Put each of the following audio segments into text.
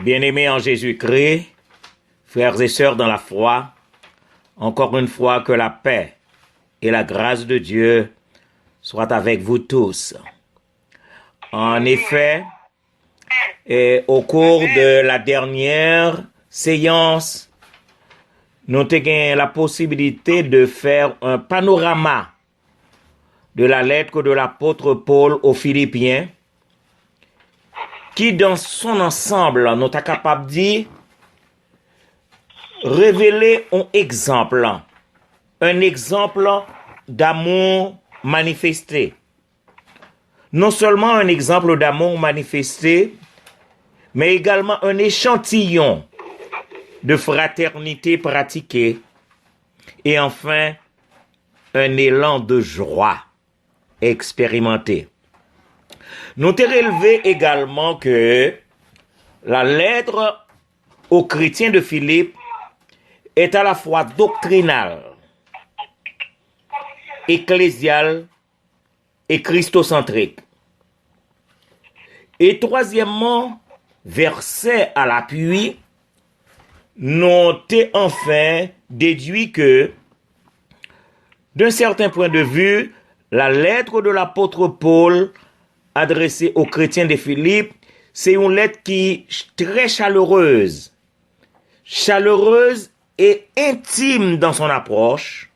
Bien-aimés en Jésus-Christ, frères et sœurs dans la foi, encore une fois que la paix et la grâce de Dieu soient avec vous tous. En effet, au cours de la dernière séance, nous avons eu la possibilité de faire un panorama de la lettre de l'apôtre Paul aux Philippiens, qui dans son ensemble, nous sommes capables de dire, révéler un exemple d'amour manifesté. Non seulement un exemple d'amour manifesté, mais également un échantillon de fraternité pratiquée et enfin un élan de joie expérimenté. Nous avons relevé également que la lettre aux chrétiens de Philippe est à la fois doctrinale, ecclésiale et christocentrique. Et troisièmement, verset à l'appui, nous avons enfin déduit que, d'un certain point de vue, la lettre de l'apôtre Paul adressée aux chrétiens de Philippe, c'est une lettre qui est très chaleureuse et intime dans son approche,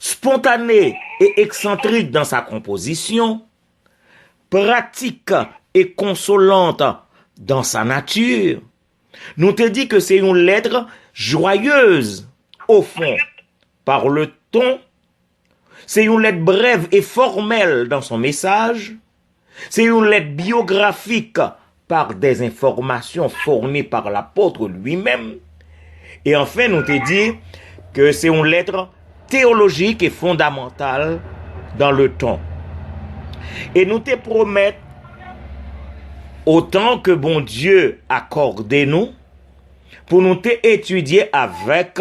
spontanée et excentrique dans sa composition, pratique et consolante dans sa nature. Nous te dit que c'est une lettre joyeuse, au fond, par le ton. C'est une lettre brève et formelle dans son message. C'est une lettre biographique par des informations fournies par l'apôtre lui-même. Et enfin, nous te dit que c'est une lettre théologique et fondamentale dans le ton. Et nous te promettons, autant que bon Dieu accordez-nous, pour nous te étudier avec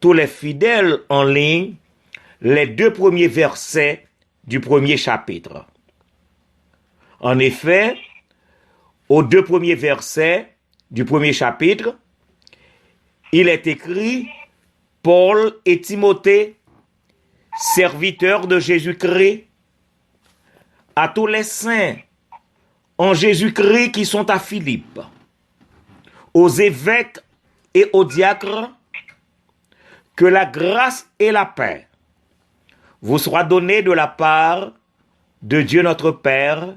tous les fidèles en ligne, les 2 premiers versets du premier chapitre. En effet, aux 2 premiers versets du premier chapitre, il est écrit « Paul et Timothée, serviteurs de Jésus-Christ, à tous les saints en Jésus-Christ qui sont à Philippe, aux évêques et aux diacres, que la grâce et la paix vous soient données de la part de Dieu notre Père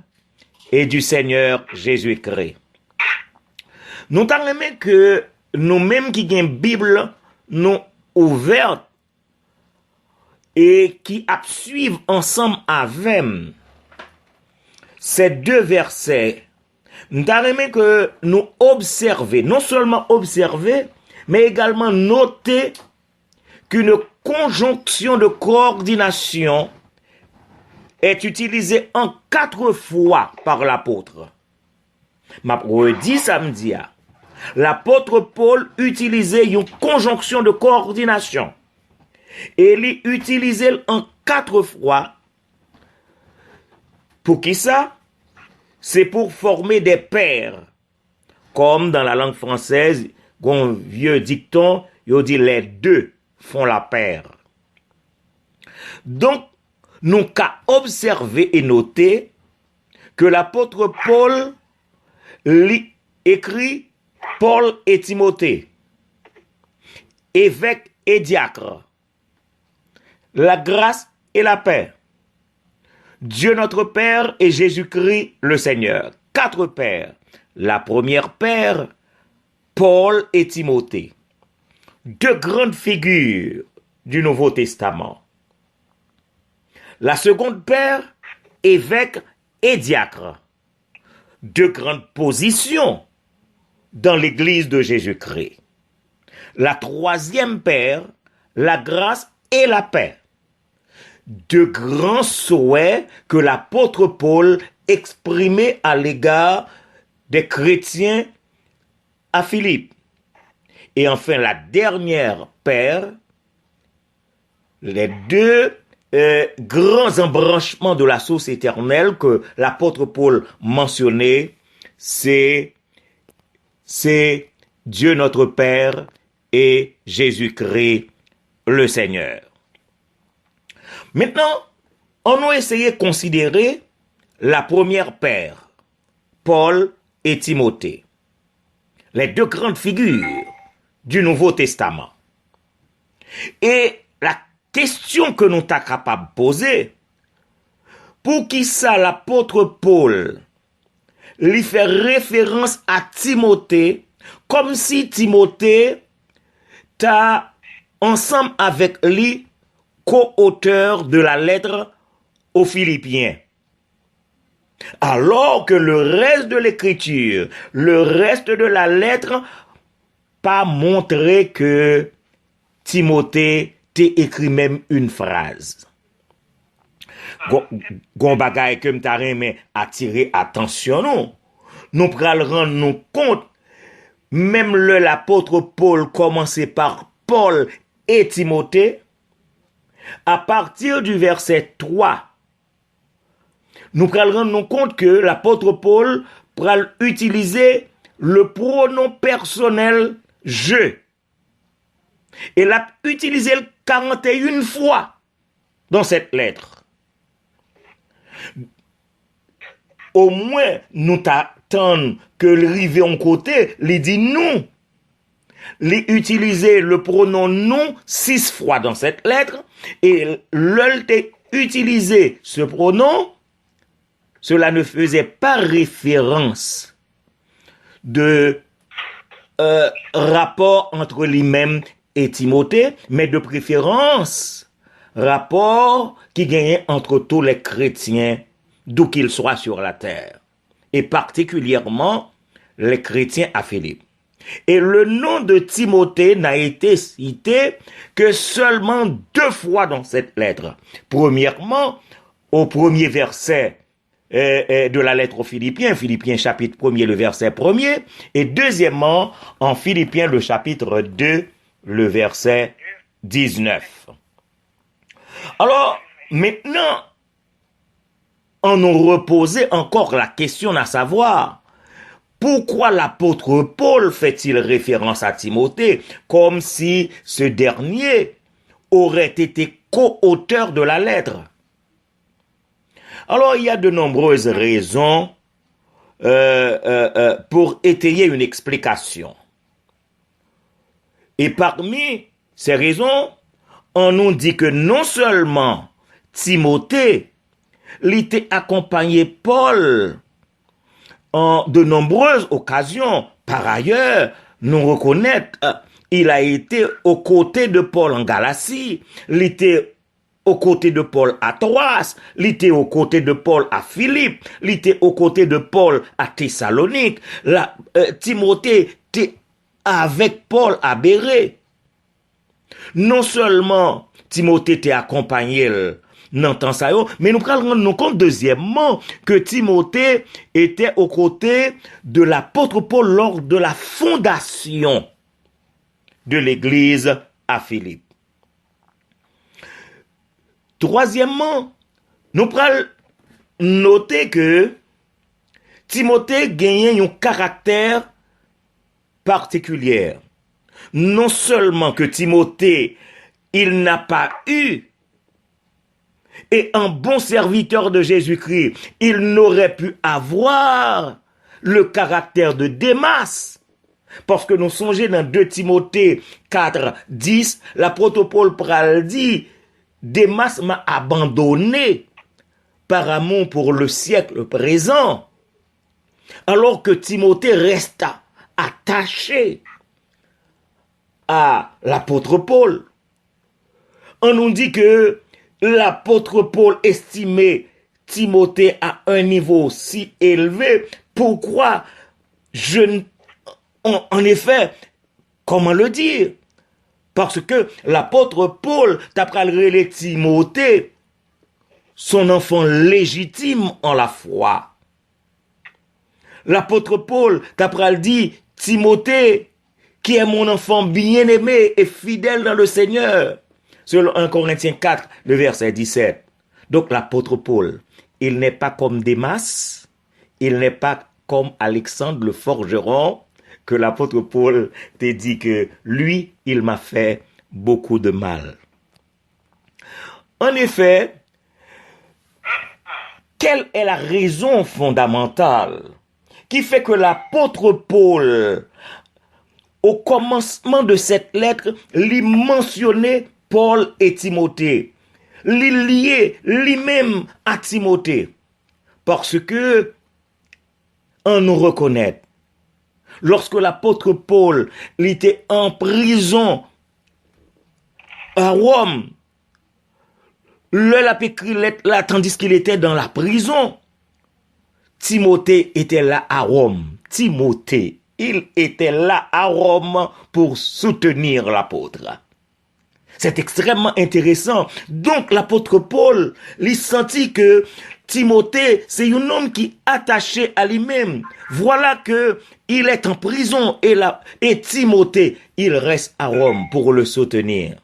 et du Seigneur Jésus-Christ. » Nous t'en que nous-mêmes qui avons une Bible nous ouverte et qui suivent ensemble avec ces 2 versets, nous t'en que nous observer, non seulement observer, mais également noter qu'une conjonction de coordination est utilisée en 4 fois par l'apôtre. M'a redit samedi, l'apôtre Paul utilisait une conjonction de coordination. Et il utilisait en 4 fois. Pour qui ça? C'est pour former des paires. Comme dans la langue française, un vieux dicton, il dit les 2 font la paire. Donc, nous qu'à observer et noter que l'apôtre Paul écrit Paul et Timothée, évêques et diacres, la grâce et la paix, Dieu notre Père et Jésus-Christ le Seigneur. 4 paires. La première paire, Paul et Timothée. 2 grandes figures du Nouveau Testament. La seconde paire, évêques et diacres. 2 grandes positions dans l'Église de Jésus-Christ. La troisième paire, la grâce et la paix. 2 grands souhaits que l'apôtre Paul exprimait à l'égard des chrétiens à Philippe. Et enfin, la dernière paire, les 2 grands embranchements de la source éternelle que l'apôtre Paul mentionnait, c'est c'est Dieu notre Père et Jésus-Christ le Seigneur. Maintenant, on a essayé de considérer la première paire, Paul et Timothée, les deux grandes figures du Nouveau Testament. Et la question que nous sommes capables de poser, pour qui ça l'apôtre Paul lui fait référence à Timothée, comme si Timothée t'a ensemble avec lui co-auteur de la lettre aux Philippiens. Alors que le reste de l'écriture, le reste de la lettre, pas montré que Timothée t'a écrit même une phrase. Gon bagay que m'ta remè attirer attention nous pral rendre nous compte même l'apôtre Paul commençait par Paul et Timothée à partir du verset 3 nous pral rendre nous compte que l'apôtre Paul pral utiliser le pronom personnel je et l'a utilisé 41 fois dans cette lettre. Au moins, nous t'attendons que l'arrivée en côté, il dit nous. Il utilisé le pronom nous 6 fois dans cette lettre, et l'autre utilisé ce pronom, cela ne faisait pas référence de rapport entre lui-même et Timothée, mais de préférence, rapport qui gagnait entre tous les chrétiens d'où qu'ils soient sur la terre, et particulièrement les chrétiens à Philippe. Et le nom de Timothée n'a été cité que seulement 2 fois dans cette lettre. Premièrement, au premier verset de la lettre aux Philippiens, Philippiens chapitre 1er, le verset 1er, et deuxièmement, en Philippiens le chapitre 2, le verset 19. Alors, maintenant, on nous reposait encore la question à savoir, pourquoi l'apôtre Paul fait-il référence à Timothée comme si ce dernier aurait été co-auteur de la lettre? Alors, il y a de nombreuses raisons pour étayer une explication. Et parmi ces raisons, on nous dit que non seulement Timothée il était accompagné Paul en de nombreuses occasions. Par ailleurs, nous reconnaître, il a été aux côtés de Paul en Galatie, il était aux côtés de Paul à Troas, il était aux côtés de Paul à Philippe, il était aux côtés de Paul à Thessalonique, Timothée était avec Paul à Bérée. Non seulement Timothée était accompagné n'entend ça, mais nous prenons nous compte deuxièmement que Timothée était aux côtés de l'apôtre Paul lors de la fondation de l'église à Philippe. Troisièmement, nous prenons noter que Timothée gagnait un caractère particulier. Non seulement que Timothée, il n'a pas eu et un bon serviteur de Jésus-Christ, il n'aurait pu avoir le caractère de Démas. Parce que nous songeons dans 2 Timothée 4, 10, l'apôtre Paul pral dit, Démas m'a abandonné par amour pour le siècle présent. Alors que Timothée resta attaché à l'apôtre Paul. On nous dit que l'apôtre Paul estimait Timothée à un niveau si élevé. Pourquoi en effet, comment le dire? Parce que l'apôtre Paul d'après le relais Timothée, son enfant légitime en la foi. L'apôtre Paul d'après le dit Timothée, qui est mon enfant bien-aimé et fidèle dans le Seigneur. Selon 1 Corinthiens 4, le verset 17. Donc l'apôtre Paul, il n'est pas comme Démas, il n'est pas comme Alexandre le forgeron, que l'apôtre Paul t'a dit que lui, il m'a fait beaucoup de mal. En effet, quelle est la raison fondamentale qui fait que l'apôtre Paul, au commencement de cette lettre, lui mentionnait Paul et Timothée, lui liait lui-même à Timothée? Parce que, on nous reconnaît, lorsque l'apôtre Paul était en prison à Rome, l'a écrit là, tandis qu'il était dans la prison, Timothée était là à Rome. Timothée, il était là à Rome pour soutenir l'apôtre. C'est extrêmement intéressant. Donc l'apôtre Paul, il sentit que Timothée, c'est un homme qui est attaché à lui-même. Voilà que il est en prison et Timothée, il reste à Rome pour le soutenir.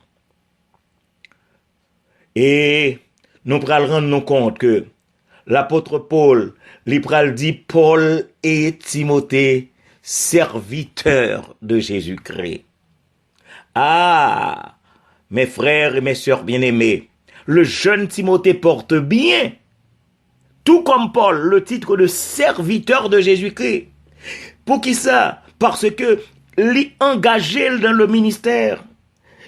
Et nous prenons rendre compte que l'apôtre Paul, il dit Paul et Timothée, serviteurs de Jésus-Christ. Ah, mes frères et mes sœurs bien-aimés, le jeune Timothée porte bien, tout comme Paul, le titre de serviteur de Jésus-Christ. Pour qui ça? Parce que il est engagé dans le ministère.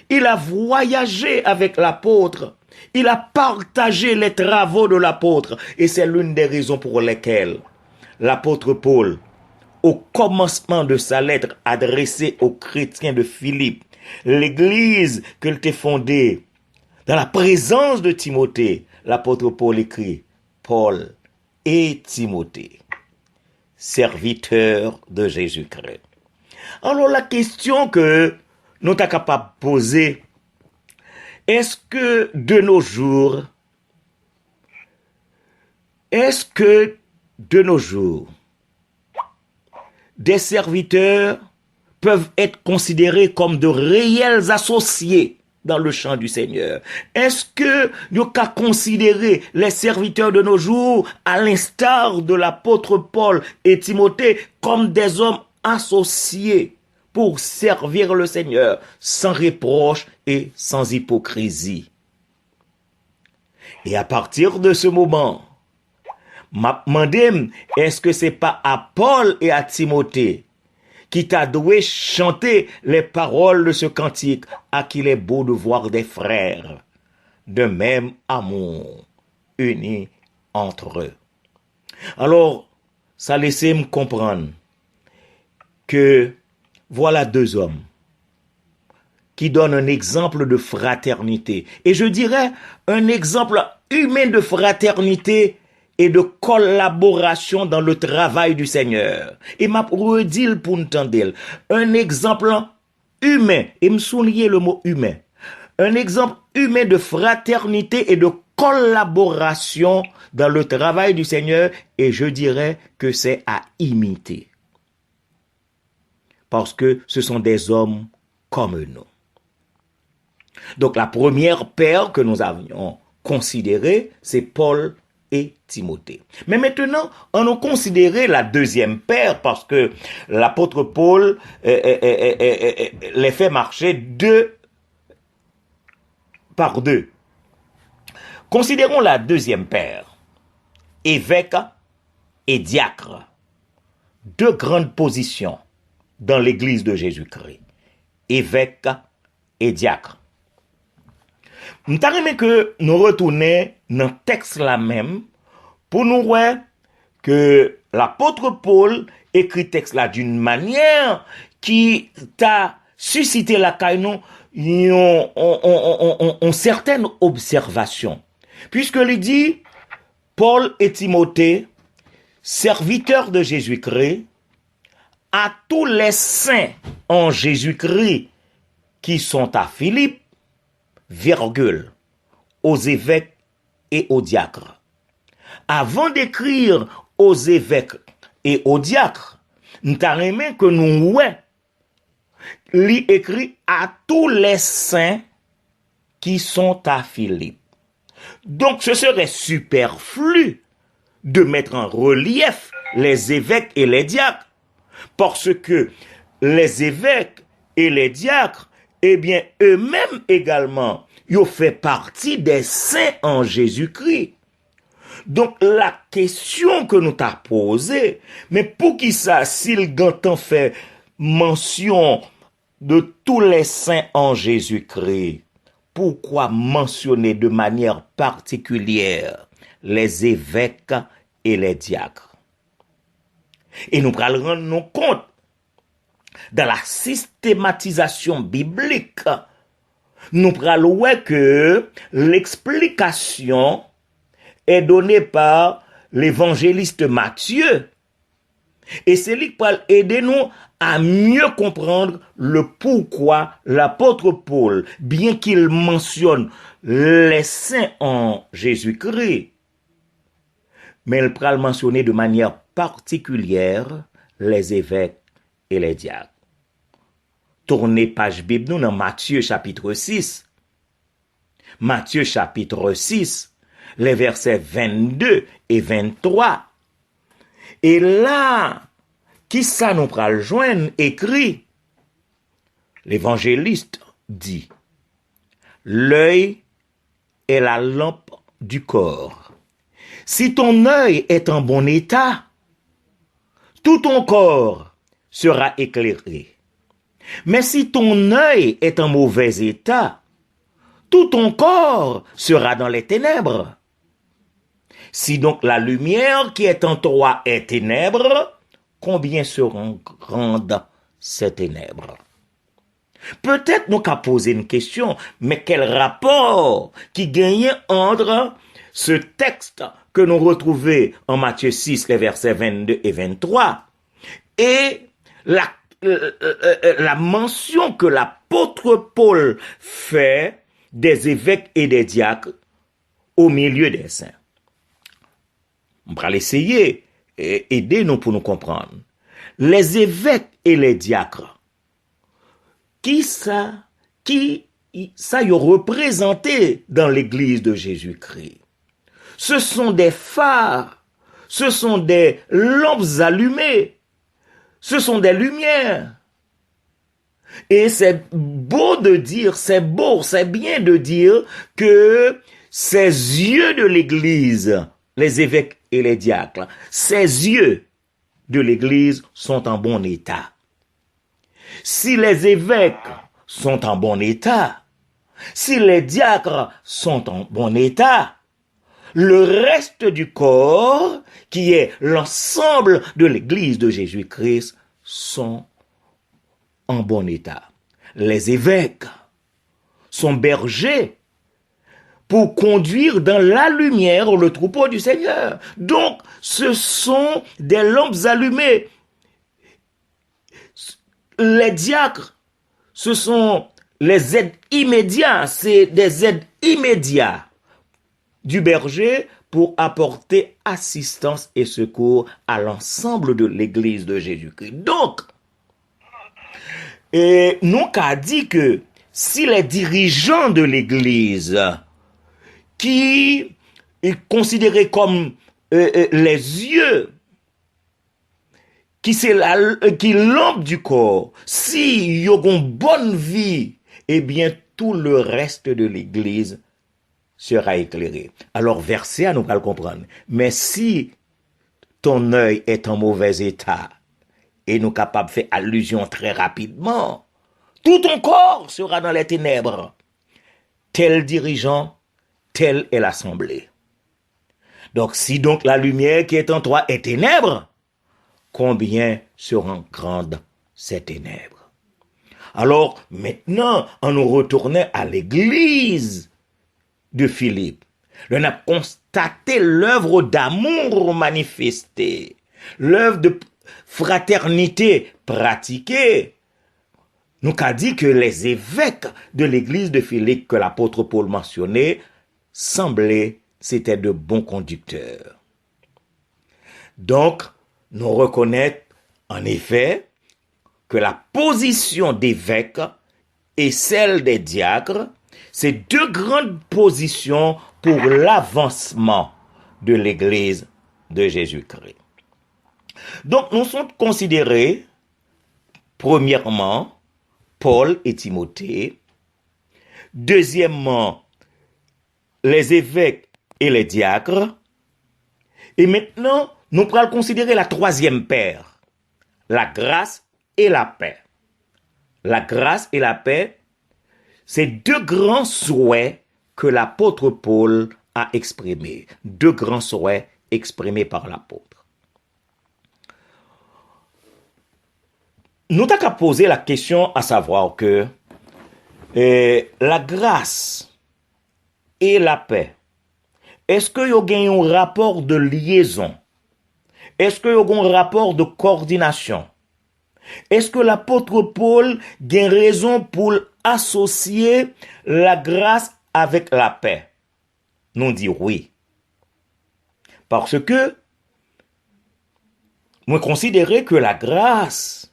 Il a voyagé avec l'apôtre. Il a partagé les travaux de l'apôtre. Et c'est l'une des raisons pour lesquelles l'apôtre Paul, au commencement de sa lettre adressée aux chrétiens de Philippe, l'église qu'il a fondée dans la présence de Timothée, l'apôtre Paul écrit Paul et Timothée, serviteurs de Jésus-Christ. Alors la question que nous sommes capables de poser, est-ce que de nos jours, des serviteurs peuvent être considérés comme de réels associés dans le champ du Seigneur? Est-ce que nous avons considéré les serviteurs de nos jours, à l'instar de l'apôtre Paul et Timothée, comme des hommes associés pour servir le Seigneur, sans reproche et sans hypocrisie? Et à partir de ce moment, m'a demandé, est-ce que c'est pas à Paul et à Timothée qui t'a doué chanter les paroles de ce cantique, à qu'il est beau de voir des frères de même amour unis entre eux? Alors, ça laissait me comprendre que voilà deux hommes qui donnent un exemple de fraternité. Et je dirais un exemple humain de fraternité et de collaboration dans le travail du Seigneur. Et m'a redit pour entendre un exemple humain, et me souligner le mot humain, un exemple humain de fraternité et de collaboration dans le travail du Seigneur, et je dirais que c'est à imiter. Parce que ce sont des hommes comme nous. Donc la première paire que nous avions considérée, c'est Paul et Timothée. Mais maintenant, on a considéré la deuxième paire parce que l'apôtre Paul les fait marcher deux par deux. Considérons la deuxième paire, évêque et diacre. Deux grandes positions dans l'église de Jésus-Christ. Évêque et diacre. Nous avons que nous retourner dans le texte là même pour nous voir que l'apôtre Paul écrit texte là d'une manière qui t'a suscité la caïnon une certaine observation. Puisque il dit Paul et Timothée, serviteurs de Jésus-Christ, à tous les saints en Jésus-Christ qui sont à Philippe, virgule, aux évêques et aux diacres. Avant d'écrire aux évêques et aux diacres, nous avons que nous lui écrit à tous les saints qui sont à Philippe. Donc ce serait superflu de mettre en relief les évêques et les diacres, Parce que les évêques et les diacres, eh bien, eux-mêmes également, ils ont fait partie des saints en Jésus-Christ. Donc, la question que nous t'a posée, mais pour qui ça, s'il Gantan fait mention de tous les saints en Jésus-Christ, pourquoi mentionner de manière particulière les évêques et les diacres? Et nous allons rendre compte, dans la systématisation biblique, nous allons voir que l'explication est donnée par l'évangéliste Matthieu. Et c'est lui qui va aider nous à mieux comprendre le pourquoi l'apôtre Paul, bien qu'il mentionne les saints en Jésus-Christ, mais il va le mentionner de manière particulière les évêques et les diacres. Tournez page Bible nous dans Matthieu chapitre 6. Matthieu chapitre 6, les versets 22 et 23. Et là, qui ça nous pral joindre écrit? L'évangéliste dit, l'œil est la lampe du corps. Si ton œil est en bon état, tout ton corps sera éclairé. Mais si ton œil est en mauvais état, tout ton corps sera dans les ténèbres. Si donc la lumière qui est en toi est ténèbres, combien seront grandes ces ténèbres? Peut-être nous qu'à poser une question, mais quel rapport qui gagne entre ce texte que nous retrouvons en Matthieu 6, les versets 22 et 23, et la mention que l'apôtre Paul fait des évêques et des diacres au milieu des saints? On va l'essayer et aider nous pour nous comprendre. Les évêques et les diacres, qui ça y représenté dans l'église de Jésus-Christ? Ce sont des phares, ce sont des lampes allumées, ce sont des lumières. Et c'est beau de dire, c'est bien de dire que ces yeux de l'église, les évêques et les diacres, ces yeux de l'église sont en bon état. Si les évêques sont en bon état, si les diacres sont en bon état, le reste du corps, qui est l'ensemble de l'église de Jésus-Christ, sont en bon état. Les évêques sont bergers pour conduire dans la lumière le troupeau du Seigneur. Donc, ce sont des lampes allumées. Les diacres, ce sont les aides immédiats, c'est des aides immédiats du berger pour apporter assistance et secours à l'ensemble de l'église de Jésus-Christ. Donc, nous qu'a dit que si les dirigeants de l'église qui est considéré comme les yeux, qui lampe du corps, si ils ont une bonne vie, eh bien tout le reste de l'église sera éclairé. Alors verset à nous pas le comprendre. Mais si ton œil est en mauvais état, et nous capables de faire allusion très rapidement, tout ton corps sera dans les ténèbres. Tel dirigeant, telle est l'assemblée. Donc, si donc la lumière qui est en toi est ténèbres, combien seront grandes ces ténèbres? Alors, maintenant, on nous retourne à l'église de Philippe. On a constaté l'œuvre d'amour manifestée, l'œuvre de fraternité pratiquée. Nous qu'a dit que les évêques de l'église de Philippe que l'apôtre Paul mentionnait semblaient c'était de bons conducteurs. Donc, nous reconnaissons en effet que la position d'évêque et celle des diacres, c'est deux grandes positions pour l'avancement de l'église de Jésus-Christ. Donc, nous sommes considérés Premièrement, Paul et Timothée. Deuxièmement, les évêques et les diacres. Et maintenant, nous pourrons considérer la troisième paire, la grâce et la paix. La grâce et la paix, c'est deux grands souhaits que l'apôtre Paul a exprimés. Deux grands souhaits exprimés par l'apôtre. Nous t'as qu'à poser la question à savoir que la grâce et la paix, est-ce que y a un rapport de liaison? Est-ce que y a un rapport de coordination? Est-ce que l'apôtre Paul a raison pour associer la grâce avec la paix? Nous disons oui. Parce que nous considérons que la grâce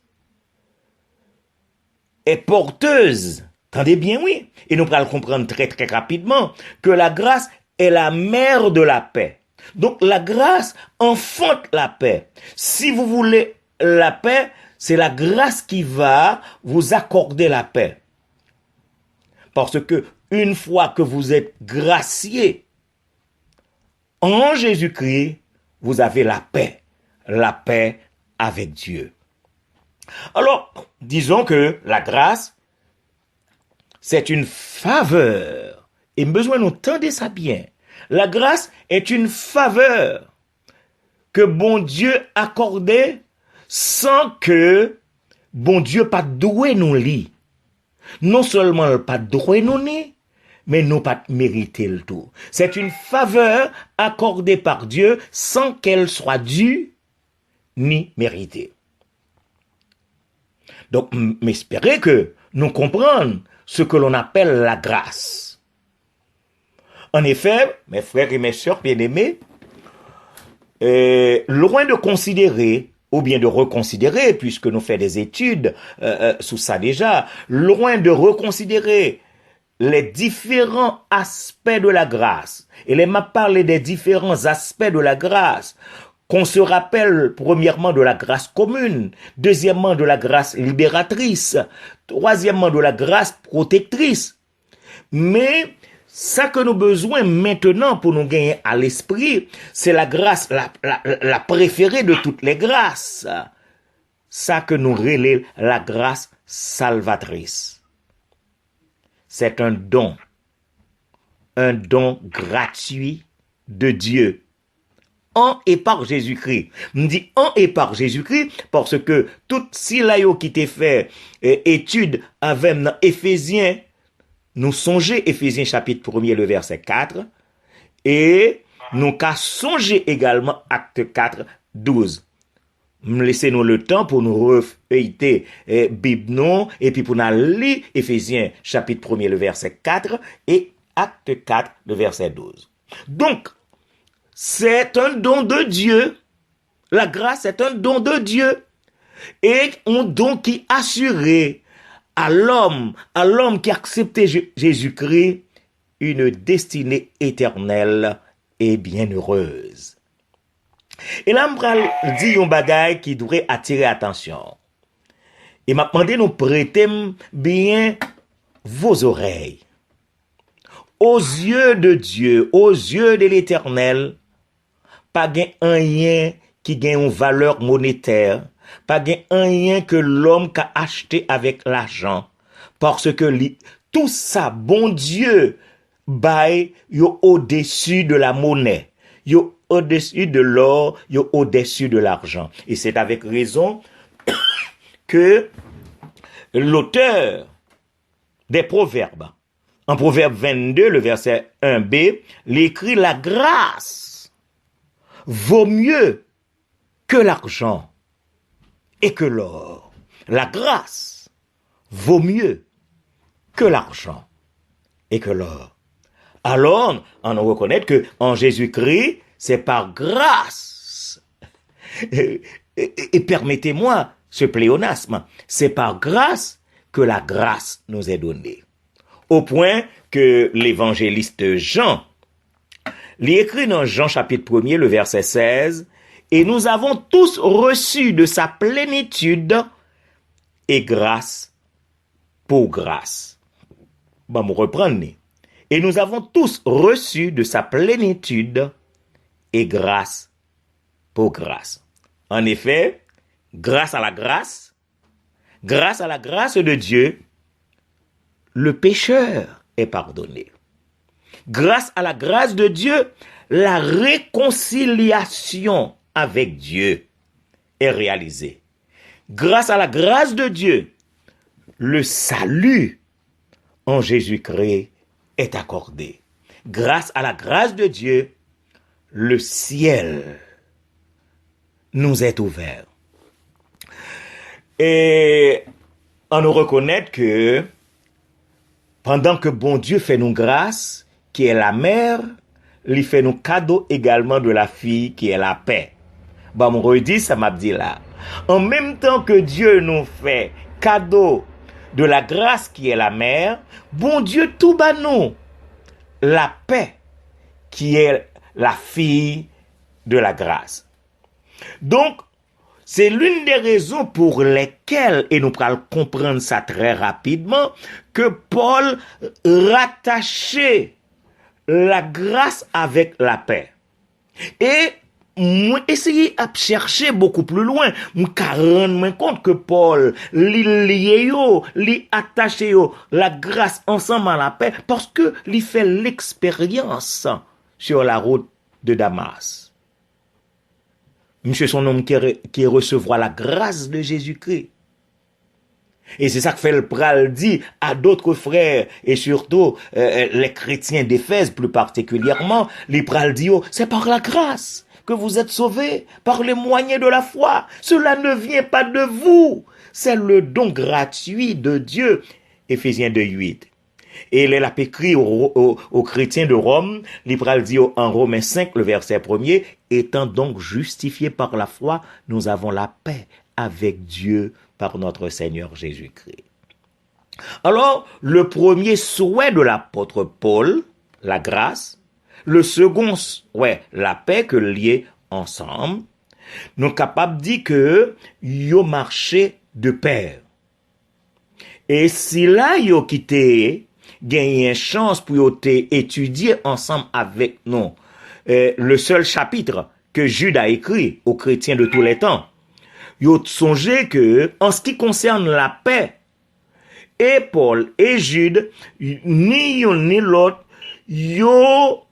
est porteuse. Attendez bien, oui. Et nous allons comprendre très très rapidement que la grâce est la mère de la paix. Donc la grâce enfante la paix. Si vous voulez la paix, c'est la grâce qui va vous accorder la paix. Parce que une fois que vous êtes gracié en Jésus-Christ, vous avez la paix avec Dieu. Alors, disons que la grâce, c'est une faveur. Et besoin d'entendre ça bien. La grâce est une faveur que bon Dieu accordait sans que bon Dieu pas doué nous lit. Non seulement pas doué nous lit, mais nous pas mérité le tout. C'est une faveur accordée par Dieu sans qu'elle soit due ni méritée. Donc, m'espérer que nous comprenions ce que l'on appelle la grâce. En effet, mes frères et mes sœurs bien-aimés, loin de considérer ou bien de reconsidérer, puisque nous faisons des études sous ça déjà, loin de reconsidérer les différents aspects de la grâce, et les m'a parlé des différents aspects de la grâce, qu'on se rappelle premièrement de la grâce commune, deuxièmement de la grâce libératrice, troisièmement de la grâce protectrice. Mais ça que nous avons besoin maintenant pour nous gagner à l'esprit, c'est la grâce, la préférée de toutes les grâces. Ça que nous relève la grâce salvatrice. C'est un don gratuit de Dieu. En et par Jésus-Christ. On dit en et par Jésus-Christ parce que tout si là qui t'est fait étude avec dans Éphésiens, nous songez Éphésiens chapitre 1er le verset 4 et nous qu'a songé également acte 4 12. Laissez-nous le temps pour nous refeuilleter Bible non et puis pour nous lire Éphésiens chapitre 1er le verset 4 et acte 4 le verset 12. Donc c'est un don de Dieu. La grâce est un don de Dieu. Et un don qui assurait à l'homme qui acceptait Jésus-Christ, une destinée éternelle et bienheureuse. Et là, je dis un bagage qui devrait attirer attention. Et m'a demandé de nous prêter bien vos oreilles. Aux yeux de Dieu, aux yeux de l'Éternel, pas gain rien qui gagne une valeur monétaire, pas gain rien que l'homme qu'a acheté avec l'argent, parce que tout ça, bon Dieu, bail, yo au-dessus de la monnaie, yo au-dessus de l'or, yo au-dessus de l'argent. Et c'est avec raison que l'auteur des Proverbes, en Proverbe 22, le verset 1b, l'écrit la grâce vaut mieux que l'argent et que l'or. La grâce vaut mieux que l'argent et que l'or. Alors, on reconnaît que en Jésus-Christ, c'est par grâce. Et permettez-moi ce pléonasme, c'est par grâce que la grâce nous est donnée. Au point que l'évangéliste Jean l'écrit dans Jean chapitre 1er, le verset 16, « Et nous avons tous reçu de sa plénitude et grâce pour grâce. Bon, me reprendre. Et nous avons tous reçu de sa plénitude et grâce pour grâce. En effet, grâce à la grâce de Dieu, le pécheur est pardonné. Grâce à la grâce de Dieu, la réconciliation avec Dieu est réalisée. Grâce à la grâce de Dieu, le salut en Jésus-Christ est accordé. Grâce à la grâce de Dieu, le ciel nous est ouvert. Et on nous reconnaît que pendant que bon Dieu fait nous grâce, qui est la mère, il fait nous cadeau également de la fille qui est la paix. Bon, on redit ça m'a dit là. En même temps que Dieu nous fait cadeau de la grâce qui est la mère, bon Dieu tout bas nous la paix qui est la fille de la grâce. Donc, c'est l'une des raisons pour lesquelles, et nous allons comprendre ça très rapidement, que Paul rattachait la grâce avec la paix. Et moi essayer à chercher beaucoup plus loin, moi rendre compte que Paul li attaché la grâce ensemble à la paix parce que il fait l'expérience sur la route de Damas. Monsieur son homme qui recevra la grâce de Jésus-Christ. Et c'est ça que fait le pral dit à d'autres frères, et surtout les chrétiens d'Éphèse plus particulièrement, les pral dit, oh, c'est par la grâce que vous êtes sauvés, par les moyens de la foi. Cela ne vient pas de vous, c'est le don gratuit de Dieu. Éphésiens 2:8. Et il a écrit aux chrétiens de Rome, il pral dit en Romains 5, le verset 1er, étant donc justifiés par la foi, nous avons la paix avec Dieu par notre Seigneur Jésus-Christ. Alors, le premier souhait de l'apôtre Paul, la grâce, le second, la paix que liés ensemble, nous sommes capables de dire que yo marché de pair. Et si là yo quitté, gagné une chance pour étudier ensemble avec nous le seul chapitre que Jude a écrit aux chrétiens de tous les temps. Yo songez que en ce qui concerne la paix, et Paul et Jude, ni l'un ni l'autre, yo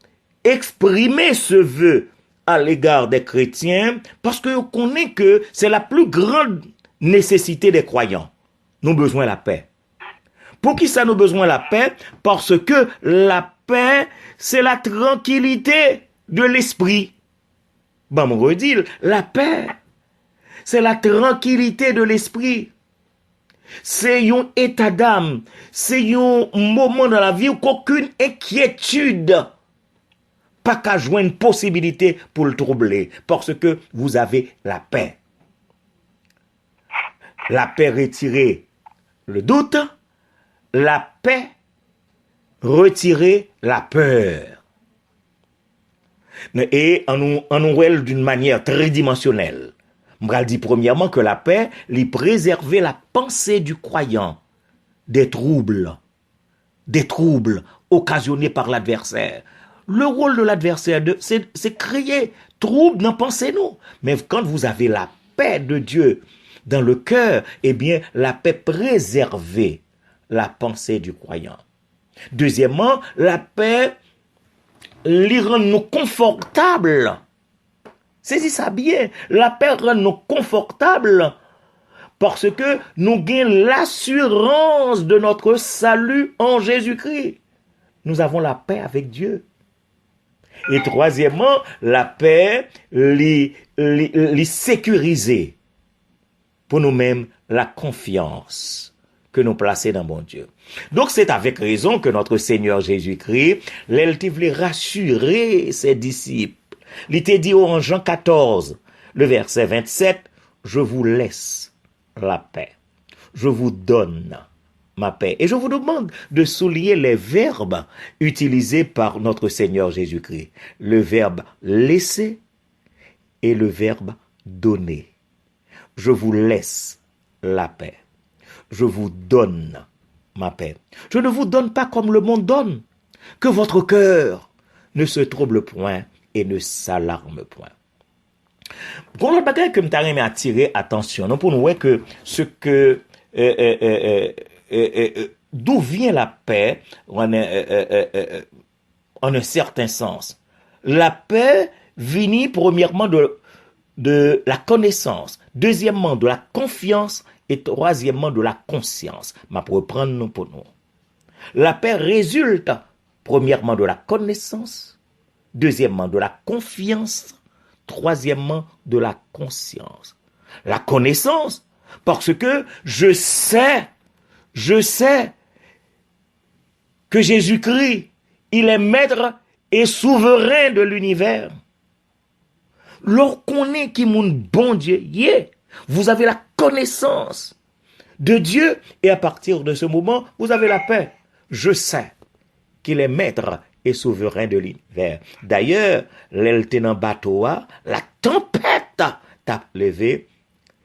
exprimé ce vœu à l'égard des chrétiens parce que vous connaissez que c'est la plus grande nécessité des croyants. Nous avons besoin de la paix. Pour qui ça nous besoin de la paix? Parce que la paix, c'est la tranquillité de l'esprit. Bon, on redit, la paix, c'est la tranquillité de l'esprit. C'est un état d'âme. C'est un moment dans la vie où aucune inquiétude pas qu'à joindre une possibilité pour le troubler. Parce que vous avez la paix. La paix retirer le doute. La paix retirer la peur. Et en nous voit d'une manière tridimensionnelle. Je dis premièrement que la paix, lui préserver la pensée du croyant des troubles occasionnés par l'adversaire. Le rôle de l'adversaire, c'est créer trouble dans pensée nous. Mais quand vous avez la paix de Dieu dans le cœur, eh bien, la paix préserver la pensée du croyant. Deuxièmement, la paix lui rend nous confortables. Saisis ça bien. La paix rend nous confortables parce que nous gagnons l'assurance de notre salut en Jésus-Christ. Nous avons la paix avec Dieu. Et troisièmement, la paix les sécuriser pour nous-mêmes la confiance que nous placer dans mon Dieu. Donc c'est avec raison que notre Seigneur Jésus-Christ, il voulait rassurer ses disciples. Il était dit en Jean 14, le verset 27, je vous laisse la paix. Je vous donne ma paix. Et je vous demande de souligner les verbes utilisés par notre Seigneur Jésus-Christ. Le verbe laisser et le verbe donner. Je vous laisse la paix. je vous donne ma paix. Je ne vous donne pas comme le monde donne. Que votre cœur ne se trouble point et ne s'alarme point. Pour l'autre bagage que m'ta aimé attirer attention, non, pour nous voir que ce que d'où vient la paix en un certain sens. La paix vient premièrement de la connaissance, deuxièmement de la confiance et troisièmement de la conscience. Ma pour reprendre nous pour nous. La paix résulte premièrement de la connaissance, deuxièmement de la confiance, troisièmement de la conscience. La connaissance, parce que je sais que Jésus-Christ, il est maître et souverain de l'univers. Lorsqu'on est qui mon bon Dieu, vous avez la connaissance de Dieu et à partir de ce moment, vous avez la paix. Je sais qu'il est maître et souverain de l'univers. D'ailleurs, l'eltenant bateau, la tempête t'a levé.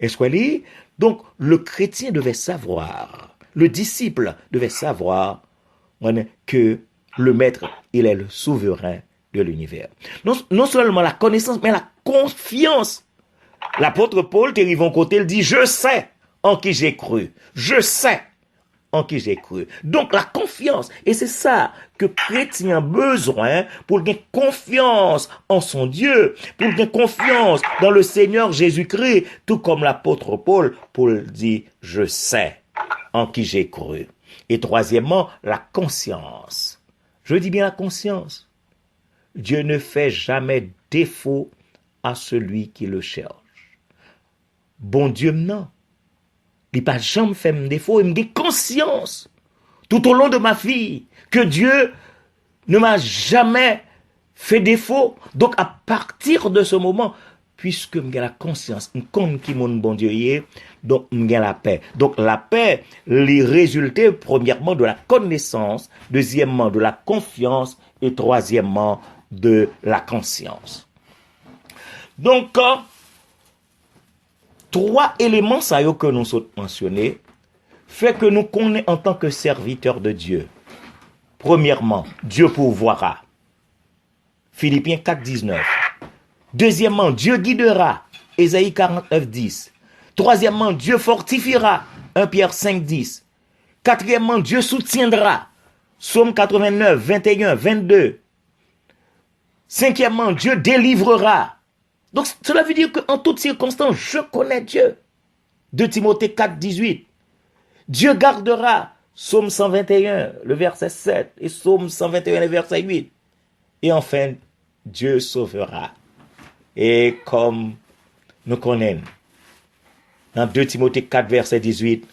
Est-ce qu'on lit? Donc, le chrétien devait savoir, le disciple devait savoir que le maître, il est le souverain de l'univers. Non seulement la connaissance, mais la confiance. L'apôtre Paul, t'es arrivé côté, il dit, je sais en qui j'ai cru. Je sais en qui j'ai cru. Donc la confiance, et c'est ça que chrétien a besoin pour gagner confiance en son Dieu, pour gagner confiance dans le Seigneur Jésus-Christ, tout comme l'apôtre Paul, Paul dit, je sais en qui j'ai cru. Et troisièmement, la conscience. Je dis bien la conscience. Dieu ne fait jamais défaut à celui qui le cherche. Bon Dieu, non. Il n'a pas jamais fait défaut, il me dit conscience tout au long de ma vie que Dieu ne m'a jamais fait défaut. Donc à partir de ce moment, puisque j'ai la conscience, comme qui mon bon Dieu y est, donc j'ai la paix. Donc la paix, les résultats premièrement de la connaissance, deuxièmement de la confiance et troisièmement de la conscience. Donc trois éléments ça que nous sommes mentionnés fait que nous connaissons en tant que serviteurs de Dieu. Premièrement, Dieu pourvoira. Philippiens 4, 19. Deuxièmement, Dieu guidera. Ésaïe 49, 10. Troisièmement, Dieu fortifiera. 1 Pierre 5, 10. Quatrièmement, Dieu soutiendra. Psaume 89, 21, 22. Cinquièmement, Dieu délivrera. Donc, cela veut dire qu'en toutes circonstances, je connais Dieu. 2 Timothée 4, 18. Dieu gardera. Psaume 121, le verset 7. Et Psaume 121, le verset 8. Et enfin, Dieu sauvera. Et comme nous connaissons, dans 2 Timothée 4, verset 18,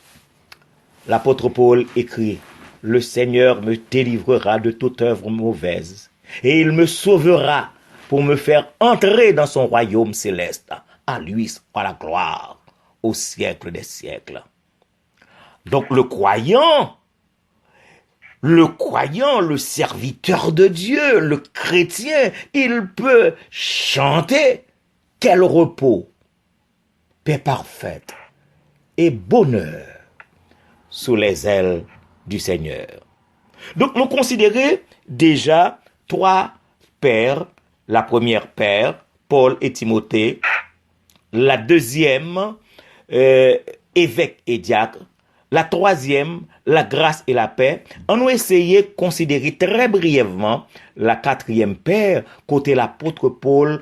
l'apôtre Paul écrit, « Le Seigneur me délivrera de toute œuvre mauvaise, et il me sauvera pour me faire entrer dans son royaume céleste. À lui soit la gloire au siècle des siècles. » Donc le croyant, le serviteur de Dieu, le chrétien, il peut chanter quel repos, paix parfaite et bonheur sous les ailes du Seigneur. Donc nous considérons déjà trois pères. La première père, Paul et Timothée. La deuxième, évêque et diacre. La troisième, la grâce et la paix. On va essayer de considérer très brièvement la quatrième père, côté l'apôtre Paul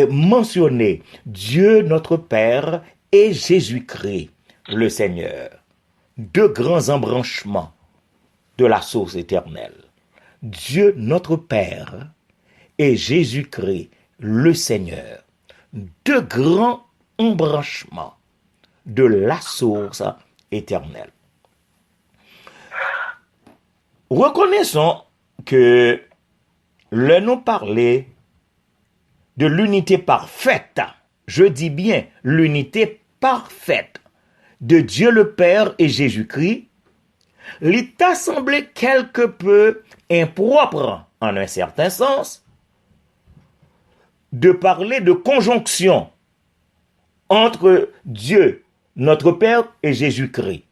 mentionné. Dieu notre Père et Jésus-Christ, le Seigneur. Deux grands embranchements de la source éternelle. Dieu notre Père et Jésus-Christ, le Seigneur. Deux grands embranchements de la source éternelle. Reconnaissons que le nous parler de l'unité parfaite, je dis bien l'unité parfaite de Dieu le Père et Jésus-Christ, l'état semblait quelque peu impropre en un certain sens de parler de conjonction entre Dieu, notre Père et Jésus-Christ.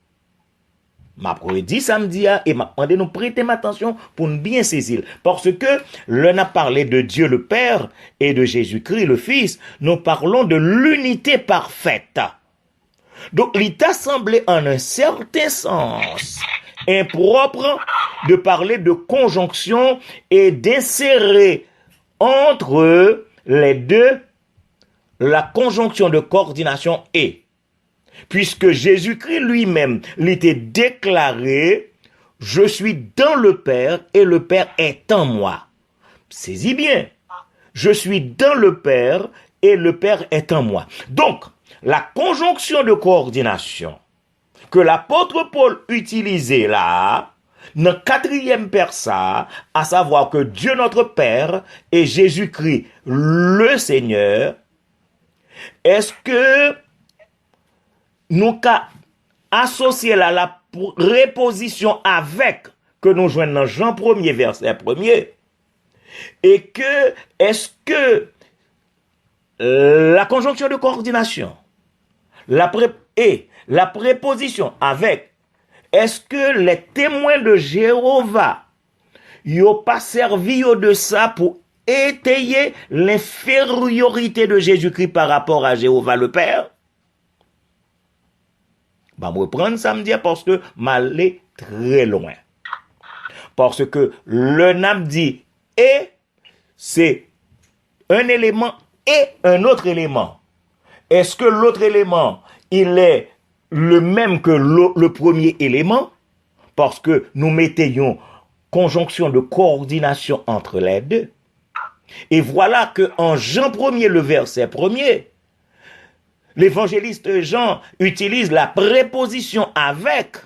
m'a dit samedi et m'a demandé nous prêter attention pour nous bien saisir. Parce que l'on a parlé de Dieu le Père et de Jésus-Christ le Fils. Nous parlons de l'unité parfaite. Donc, il t'a semblé en un certain sens impropre de parler de conjonction et d'insérer entre les deux la conjonction de coordination et. Puisque Jésus-Christ lui-même l'était déclaré, je suis dans le Père et le Père est en moi. Saisis bien. Je suis dans le Père et le Père est en moi. Donc, la conjonction de coordination que l'apôtre Paul utilisait là, dans le 4e verset, à savoir que Dieu notre Père et Jésus-Christ le Seigneur, est-ce que nous avons associé là la préposition avec que nous joignons dans Jean 1er verset 1er et que est-ce que la conjonction de coordination et la préposition avec, est-ce que les témoins de Jéhovah n'ont pas servi de ça pour étayer l'infériorité de Jésus-Christ par rapport à Jéhovah le Père? Je vais reprendre samedi parce que m'aller très loin. Parce que le nam dit et, c'est un élément et un autre élément. Est-ce que l'autre élément, il est le même que le premier élément? Parce que nous mettions conjonction de coordination entre les deux. Et voilà que en Jean 1er, le verset 1er, l'évangéliste Jean utilise la préposition avec.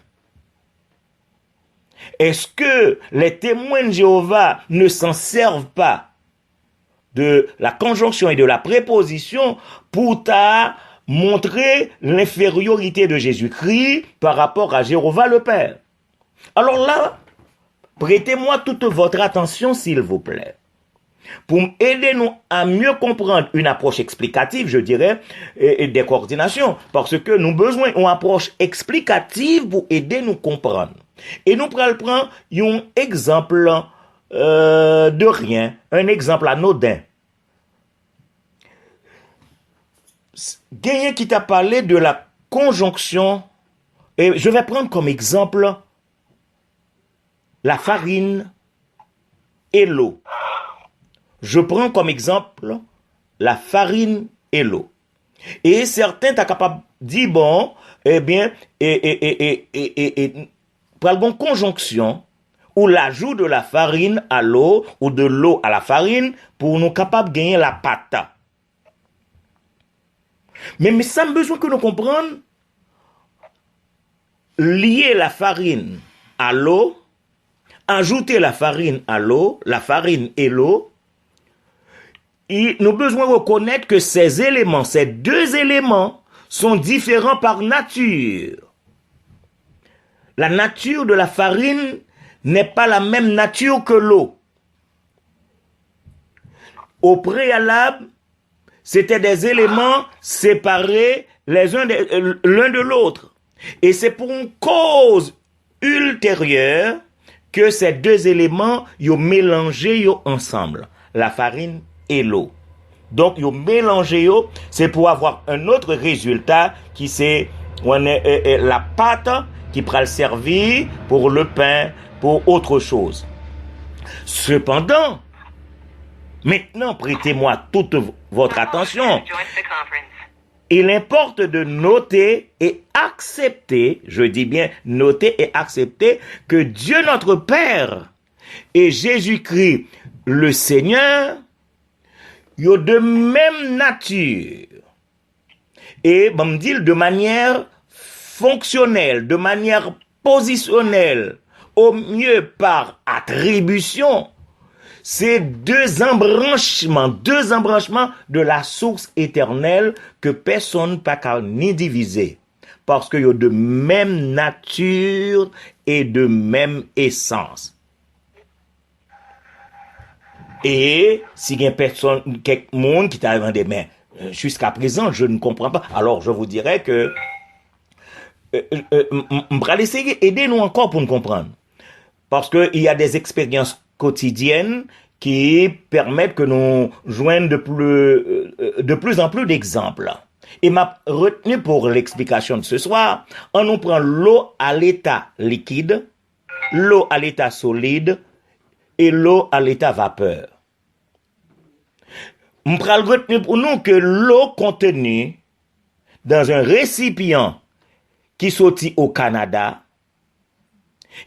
Est-ce que les témoins de Jéhovah ne s'en servent pas de la conjonction et de la préposition pour montrer l'infériorité de Jésus-Christ par rapport à Jéhovah le Père? Alors là, prêtez-moi toute votre attention s'il vous plaît. Pour aider nous à mieux comprendre une approche explicative, je dirais, et des coordinations, parce que nous avons besoin d'une approche explicative pour aider nous comprendre. Et nous prenons un exemple de rien, un exemple anodin. Quelqu'un qui t'a parlé de la conjonction, et je vais prendre comme exemple la farine et l'eau. Je prends comme exemple la farine et l'eau. Et certains sont capables de dire, bon, eh bien, pour la bonne conjonction, ou l'ajout de la farine à l'eau, ou de l'eau à la farine, pour nous capables de gagner la pâte. Mais ça me besoin que nous comprenions, lier la farine à l'eau, ajouter la farine à l'eau, la farine et l'eau, et nous avons besoin de reconnaître que ces éléments, ces deux éléments, sont différents par nature. La nature de la farine n'est pas la même nature que l'eau. Au préalable, c'était des éléments séparés l'un de l'autre. Et c'est pour une cause ultérieure que ces deux éléments sont mélangés ensemble. La farine et l'eau. Donc, ils ont mélangé, c'est pour avoir un autre résultat qui c'est la pâte qui pourra le servir pour le pain, pour autre chose. Cependant, maintenant, prêtez-moi toute votre attention. Il importe de noter et accepter, je dis bien noter et accepter, que Dieu notre Père et Jésus-Christ le Seigneur, ils ont de même nature. Et, me dit, de manière fonctionnelle, de manière positionnelle, au mieux par attribution, c'est deux embranchements de la source éternelle que personne ne peut ni diviser. Parce qu'ils ont de même nature et de même essence. Et si il y a personne, quelqu'un qui t'a demandé, mais jusqu'à présent, je ne comprends pas. Alors, je vous dirais que m'bral essayer aider nous encore pour nous comprendre. Parce que il y a des expériences quotidiennes qui permettent que nous joignent de plus en plus d'exemples. Et m'a retenu pour l'explication de ce soir, on nous prend l'eau à l'état liquide, l'eau à l'état solide et l'eau à l'état vapeur. On prend le retenu pour nous que l'eau contenue dans un récipient qui sortit au Canada,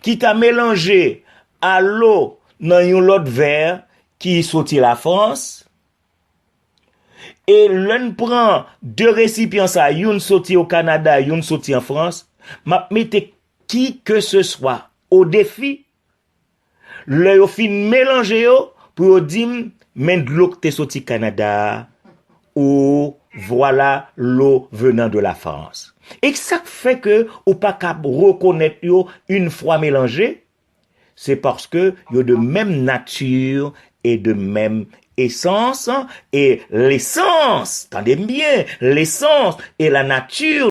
qui t'a mélangé à l'eau dans un autre verre qui sortit la France, et l'on prend deux récipients ça, une sorti au Canada, une sorti en France, m'a mette qui que ce soit au défi, le fin mélanger yo pour dire mais de l'eau qui est sorti Canada ou voilà l'eau venant de la France. Et ça fait que ou pas capable reconnaître yo une fois mélangé, c'est parce que yo de même nature et de même essence, et l'essence, attendez bien, l'essence et la nature